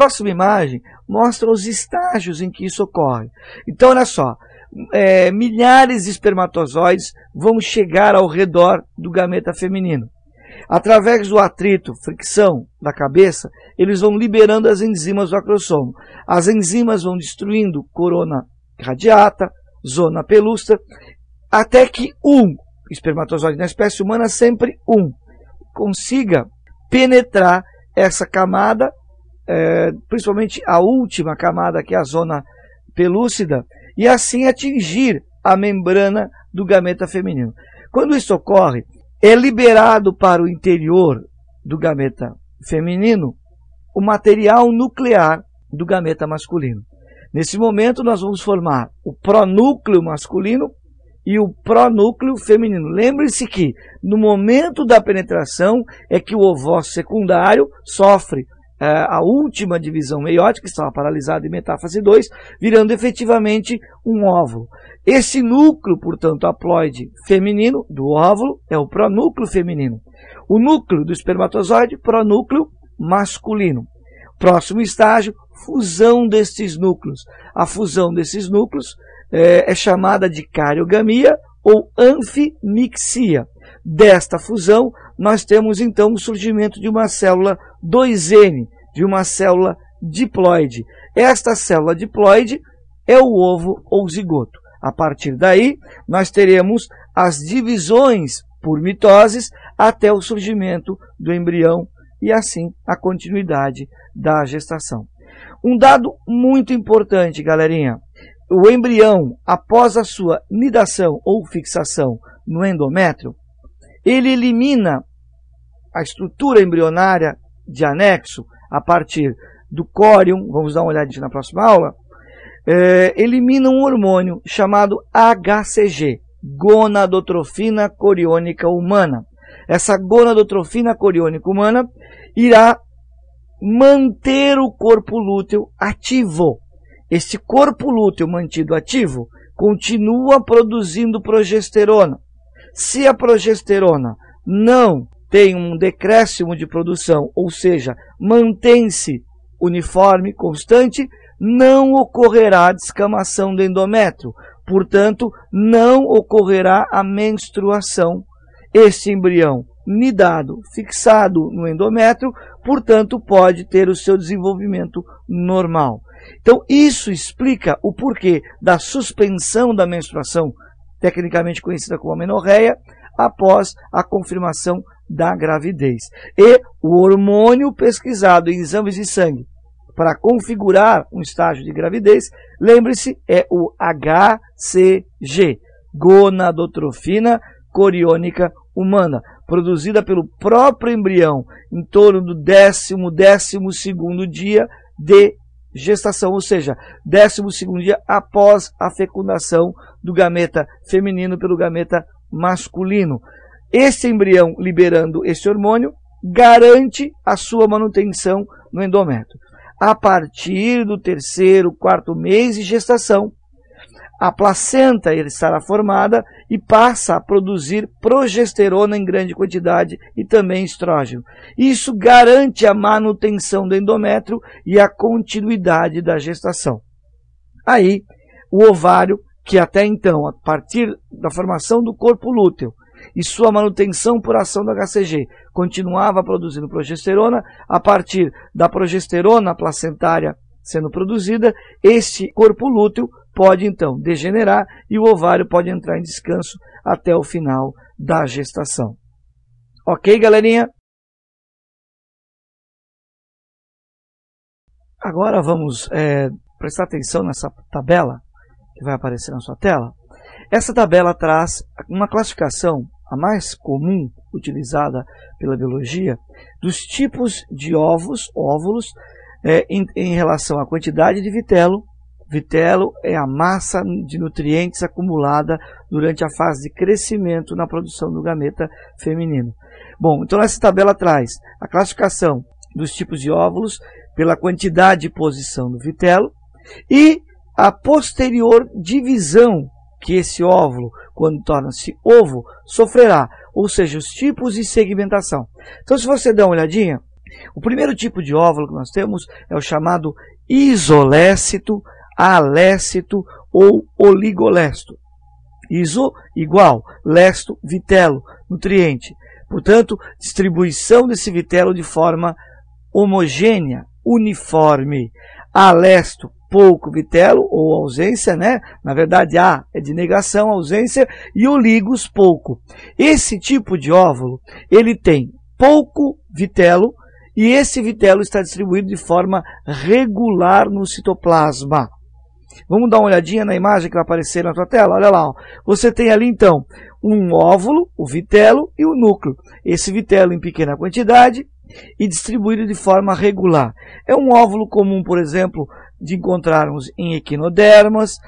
próxima imagem mostra os estágios em que isso ocorre. Então, olha só, milhares de espermatozoides vão chegar ao redor do gameta feminino. Através do atrito, fricção da cabeça, eles vão liberando as enzimas do acrossomo. As enzimas vão destruindo corona radiata, zona pelúcida, até que um espermatozoide na espécie humana, sempre consiga penetrar essa camada, principalmente a última camada, que é a zona pelúcida, e assim atingir a membrana do gameta feminino. Quando isso ocorre, é liberado para o interior do gameta feminino o material nuclear do gameta masculino. Nesse momento, nós vamos formar o pronúcleo masculino e o pronúcleo feminino. Lembre-se que, no momento da penetração, é que o ovócito secundário sofre a última divisão meiótica, que estava paralisada em metáfase 2, virando efetivamente um óvulo. Esse núcleo, portanto, haploide feminino do óvulo é o pronúcleo feminino. O núcleo do espermatozoide, pronúcleo masculino. Próximo estágio, fusão destes núcleos. A fusão desses núcleos é chamada de cariogamia ou anfimixia. Desta fusão, nós temos então o surgimento de uma célula 2N, de uma célula diploide. Esta célula diploide é o ovo ou zigoto. A partir daí, nós teremos as divisões por mitoses até o surgimento do embrião e assim a continuidade da gestação. Um dado muito importante, galerinha. O embrião, após a sua nidação ou fixação no endométrio, ele elimina a estrutura embrionária de anexo a partir do córion, vamos dar uma olhadinha na próxima aula, elimina um hormônio chamado HCG, gonadotrofina coriônica humana. Essa gonadotrofina coriônica humana irá manter o corpo lúteo ativo. Este corpo lúteo mantido ativo continua produzindo progesterona. Se a progesterona não tem um decréscimo de produção, ou seja, mantém-se uniforme, constante, não ocorrerá descamação do endométrio. Portanto, não ocorrerá a menstruação. Este embrião nidado, fixado no endométrio, portanto, pode ter o seu desenvolvimento normal. Então, isso explica o porquê da suspensão da menstruação, tecnicamente conhecida como amenorreia, após a confirmação da gravidez. E o hormônio pesquisado em exames de sangue para configurar um estágio de gravidez, lembre-se, é o HCG, gonadotrofina coriônica humana, produzida pelo próprio embrião em torno do 12º dia de gestação, ou seja, 12º dia após a fecundação do gameta feminino pelo gameta masculino. Esse embrião, liberando esse hormônio, garante a sua manutenção no endométrio. A partir do 3º, 4º mês de gestação, a placenta estará formada e passa a produzir progesterona em grande quantidade e também estrógeno. Isso garante a manutenção do endométrio e a continuidade da gestação. Aí, o ovário, que até então, a partir da formação do corpo lúteo e sua manutenção por ação do HCG, continuava produzindo progesterona, a partir da progesterona placentária sendo produzida, este corpo lúteo pode então degenerar e o ovário pode entrar em descanso até o final da gestação. Ok, galerinha? Agora vamos prestar atenção nessa tabela que vai aparecer na sua tela. Essa tabela traz uma classificação, a mais comum utilizada pela biologia, dos tipos de óvulos em relação à quantidade de vitelo. Vitelo é a massa de nutrientes acumulada durante a fase de crescimento na produção do gameta feminino. Bom, então essa tabela traz a classificação dos tipos de óvulos pela quantidade e posição do vitelo e a posterior divisão que esse óvulo, quando torna-se ovo, sofrerá, ou seja, os tipos de segmentação. Então, se você der uma olhadinha, O primeiro tipo de óvulo que nós temos é o chamado isolécito, alécito ou oligolécito. Iso, igual, lécito, vitelo, nutriente. Portanto, distribuição desse vitelo de forma homogênea, uniforme. Alécito, pouco vitelo ou ausência, né? Na verdade, A é de negação, ausência, e oligos, pouco. Esse tipo de óvulo, ele tem pouco vitelo, e esse vitelo está distribuído de forma regular no citoplasma. Vamos dar uma olhadinha na imagem que vai aparecer na tua tela? Olha lá, ó. Você tem ali então um óvulo, o vitelo e o núcleo. Esse vitelo em pequena quantidade e distribuído de forma regular. É um óvulo comum, por exemplo, de encontrarmos em equinodermas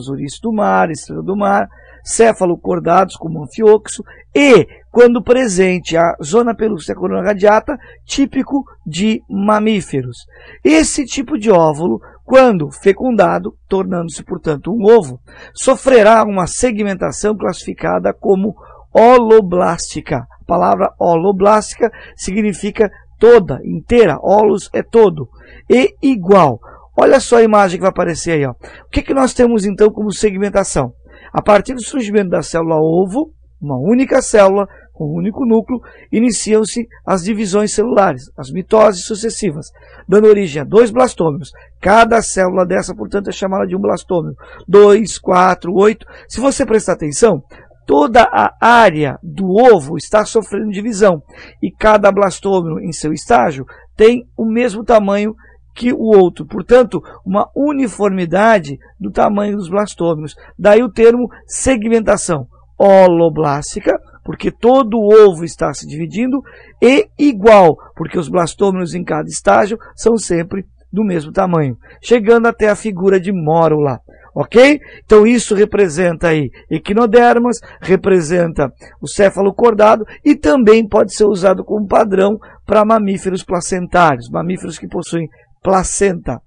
ouriço do mar, estrela do mar, céfalocordados como anfioxo e, quando presente, a zona pelúcida corona radiata, típico de mamíferos. Esse tipo de óvulo, quando fecundado, tornando-se, portanto, um ovo, sofrerá uma segmentação classificada como holoblástica. A palavra holoblástica significa toda, inteira, holos é todo, e igual. Olha só a imagem que vai aparecer aí, ó. O que nós temos então como segmentação? A partir do surgimento da célula ovo, uma única célula com um único núcleo, iniciam-se as divisões celulares, as mitoses sucessivas, dando origem a 2 blastômeros. Cada célula dessa, portanto, é chamada de um blastômero. 2, 4, 8. Se você prestar atenção, toda a área do ovo está sofrendo divisão e cada blastômero em seu estágio tem o mesmo tamanho que o outro, portanto, uma uniformidade do tamanho dos blastômeros. Daí o termo segmentação holoblástica, porque todo o ovo está se dividindo, e igual, porque os blastômeros em cada estágio são sempre do mesmo tamanho, chegando até a figura de mórula. Ok? Então isso representa aí equinodermas, representa o céfalo-cordado e também pode ser usado como padrão para mamíferos placentários, mamíferos que possuem placenta.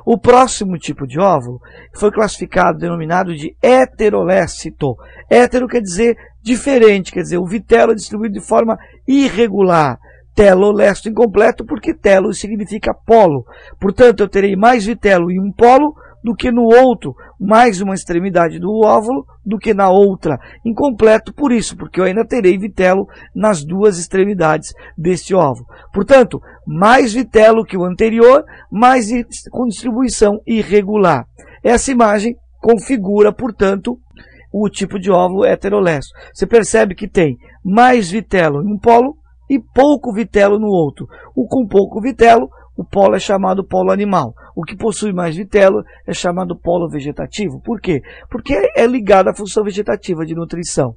O próximo tipo de óvulo foi classificado, denominado de heterolécito. Hétero quer dizer diferente, quer dizer o vitelo é distribuído de forma irregular. Telolécito incompleto, porque telo significa polo. Portanto, eu terei mais vitelo em um polo do que no outro, mais uma extremidade do óvulo do que na outra. Incompleto por isso, porque eu ainda terei vitelo nas duas extremidades deste óvulo. Portanto, mais vitelo que o anterior, mas com distribuição irregular. Essa imagem configura, portanto, o tipo de óvulo heterolécito. Você percebe que tem mais vitelo em um polo e pouco vitelo no outro. O com pouco vitelo, o polo é chamado polo animal. O que possui mais vitelo é chamado polo vegetativo. Por quê? Porque é ligado à função vegetativa de nutrição.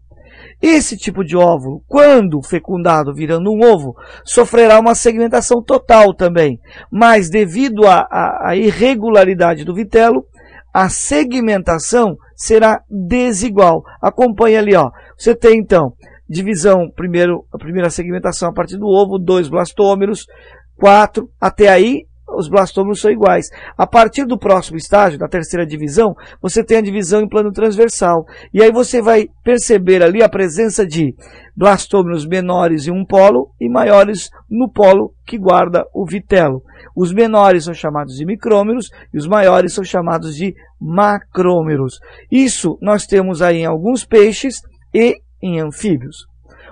Esse tipo de óvulo, quando fecundado virando um ovo, sofrerá uma segmentação total também. Mas devido à irregularidade do vitelo, a segmentação será desigual. Acompanhe ali, ó. Você tem então divisão, a primeira segmentação a partir do ovo, 2 blastômeros, 4, até aí os blastômeros são iguais. A partir do próximo estágio, da terceira divisão, você tem a divisão em plano transversal. E aí você vai perceber ali a presença de blastômeros menores em um polo e maiores no polo que guarda o vitelo. Os menores são chamados de micrômeros e os maiores são chamados de macrômeros. Isso nós temos aí em alguns peixes e em anfíbios.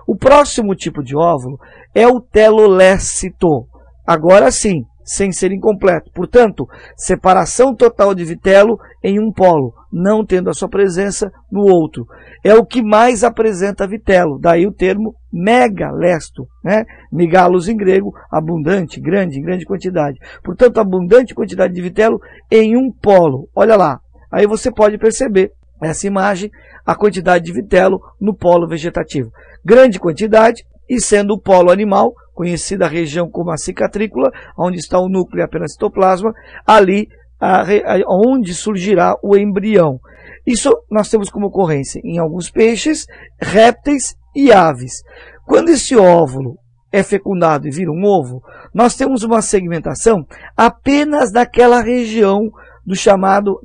O próximo tipo de óvulo é o telolécito. Agora sim, sem ser incompleto. Portanto, separação total de vitelo em um polo, não tendo a sua presença no outro. É o que mais apresenta vitelo, daí o termo megalécito, né? Megalos em grego, abundante, grande, em grande quantidade. Portanto, abundante quantidade de vitelo em um polo. Olha lá, aí você pode perceber essa imagem, a quantidade de vitelo no polo vegetativo. Grande quantidade, e sendo o polo animal, conhecida a região como a cicatrícula, onde está o núcleo e apenas citoplasma, ali onde surgirá o embrião. Isso nós temos como ocorrência em alguns peixes, répteis e aves. Quando esse óvulo é fecundado e vira um ovo, nós temos uma segmentação apenas daquela região do chamado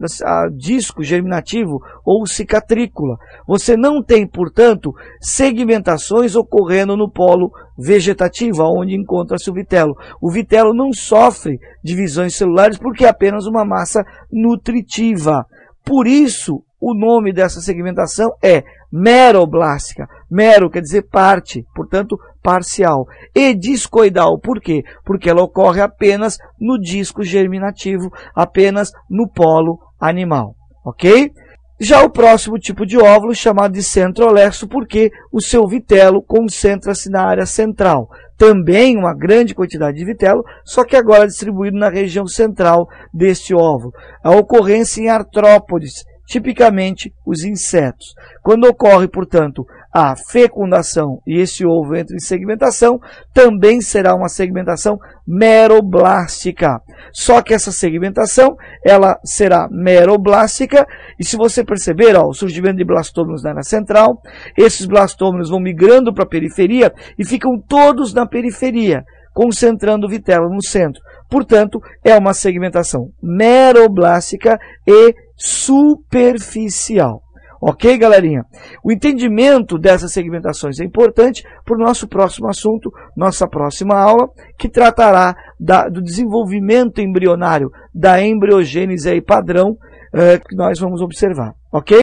disco germinativo ou cicatrícula. Você não tem, portanto, segmentações ocorrendo no polo vegetativo, onde encontra-se o vitelo. O vitelo não sofre divisões celulares porque é apenas uma massa nutritiva. Por isso, o nome dessa segmentação é meroblástica. Mero quer dizer parte, portanto, parcial. E discoidal, por quê? Porque ela ocorre apenas no disco germinativo, apenas no polo animal. Ok? Já o próximo tipo de óvulo, chamado de centrolexo, porque o seu vitelo concentra-se na área central. Também uma grande quantidade de vitelo, só que agora distribuído na região central deste óvulo. A ocorrência em artrópodes, tipicamente os insetos. Quando ocorre, portanto, a fecundação e esse ovo entra em segmentação, também será uma segmentação meroblástica. Só que essa segmentação, ela será meroblástica, e se você perceber, ó, o surgimento de blastômeros na área central, esses blastômeros vão migrando para a periferia e ficam todos na periferia, concentrando o vitelo no centro. Portanto, é uma segmentação meroblástica e superficial. Ok, galerinha? O entendimento dessas segmentações é importante para o nosso próximo assunto, nossa próxima aula, que tratará do desenvolvimento embrionário, da embriogênese aí padrão que nós vamos observar. Ok?